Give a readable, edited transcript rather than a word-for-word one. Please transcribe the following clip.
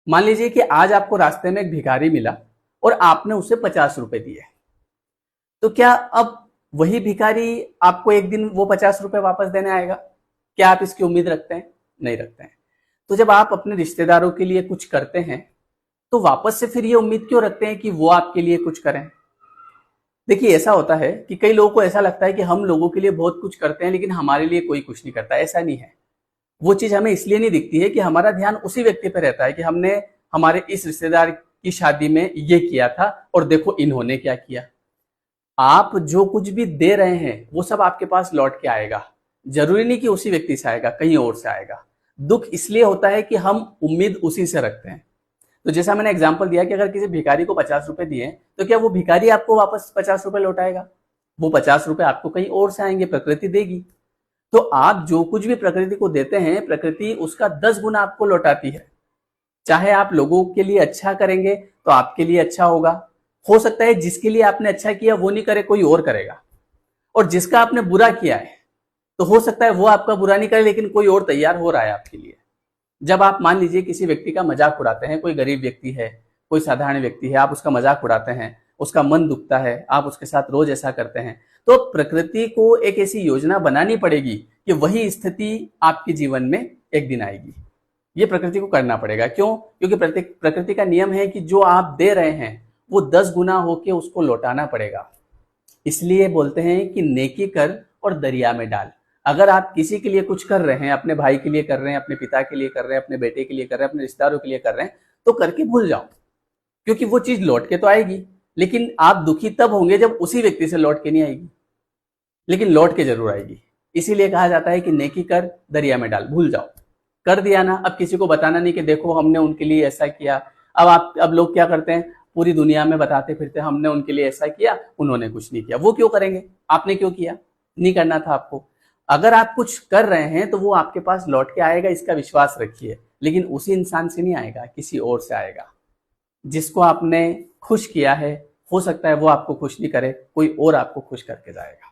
मान लीजिए कि आज आपको रास्ते में एक भिखारी मिला और आपने उसे 50 रुपए दिए, तो क्या अब वही भिखारी आपको एक दिन वो 50 रुपए वापस देने आएगा? क्या आप इसकी उम्मीद रखते हैं? नहीं रखते हैं। तो जब आप अपने रिश्तेदारों के लिए कुछ करते हैं तो वापस से फिर ये उम्मीद क्यों रखते हैं कि वो आपके लिए कुछ करें? देखिए, ऐसा होता है कि कई लोगों को ऐसा लगता है कि हम लोगों के लिए बहुत कुछ करते हैं लेकिन हमारे लिए कोई कुछ नहीं करता। ऐसा नहीं है। वो चीज हमें इसलिए नहीं दिखती है कि हमारा ध्यान उसी व्यक्ति पर रहता है कि हमने हमारे इस रिश्तेदार की शादी में ये किया था और देखो इन्होंने क्या किया। आप जो कुछ भी दे रहे हैं वो सब आपके पास लौट के आएगा। जरूरी नहीं कि उसी व्यक्ति से आएगा, कहीं और से आएगा। दुख इसलिए होता है कि हम उम्मीद उसी से रखते हैं। तो जैसा मैंने एग्जांपल दिया कि अगर किसी भिखारी को 50 रुपए दिए तो क्या वो भिखारी आपको वापस 50 रुपए लौटाएगा? वो 50 रुपए आपको कहीं और से आएंगे, प्रकृति देगी। तो आप जो कुछ भी प्रकृति को देते हैं, प्रकृति उसका 10 गुना आपको लौटाती है। चाहे आप लोगों के लिए अच्छा करेंगे तो आपके लिए अच्छा होगा। हो सकता है जिसके लिए आपने अच्छा किया वो नहीं करे, कोई और करेगा। और जिसका आपने बुरा किया है तो हो सकता है वो आपका बुरा नहीं करे लेकिन कोई और तैयार हो रहा है आपके लिए। जब आप मान लीजिए किसी व्यक्ति का मजाक उड़ाते हैं, कोई गरीब व्यक्ति है, कोई साधारण व्यक्ति है, आप उसका मजाक उड़ाते हैं, उसका मन दुखता है, आप उसके साथ रोज ऐसा करते हैं, तो प्रकृति को एक ऐसी योजना बनानी पड़ेगी कि वही स्थिति आपके जीवन में एक दिन आएगी। ये प्रकृति को करना पड़ेगा। क्यों? क्योंकि प्रकृति का नियम है कि जो आप दे रहे हैं वो 10 गुना होके उसको लौटाना पड़ेगा। इसलिए बोलते हैं कि नेकी कर और दरिया में डाल। अगर आप किसी के लिए कुछ कर रहे हैं, अपने भाई के लिए कर रहे हैं, अपने पिता के लिए कर रहे हैं, अपने बेटे के लिए कर रहे हैं, अपने रिश्तेदारों के लिए कर रहे हैं, तो करके भूल जाओ, क्योंकि वो चीज लौट के तो आएगी। लेकिन आप दुखी तब होंगे जब उसी व्यक्ति से लौट के नहीं आएगी, लेकिन लौट के जरूर आएगी। इसीलिए कहा जाता है कि नेकी कर दरिया में डाल। भूल जाओ, कर दिया ना, अब किसी को बताना नहीं कि देखो हमने उनके लिए ऐसा किया। अब लोग क्या करते हैं, पूरी दुनिया में बताते फिरते हमने उनके लिए ऐसा किया, उन्होंने कुछ नहीं किया। वो क्यों करेंगे? आपने क्यों किया? नहीं करना था आपको। अगर आप कुछ कर रहे हैं तो वो आपके पास लौट के आएगा, इसका विश्वास रखिए। लेकिन उसी इंसान से नहीं आएगा, किसी और से आएगा। जिसको आपने खुश किया है, हो सकता है वो आपको खुश नहीं करे, कोई और आपको खुश करके जाएगा।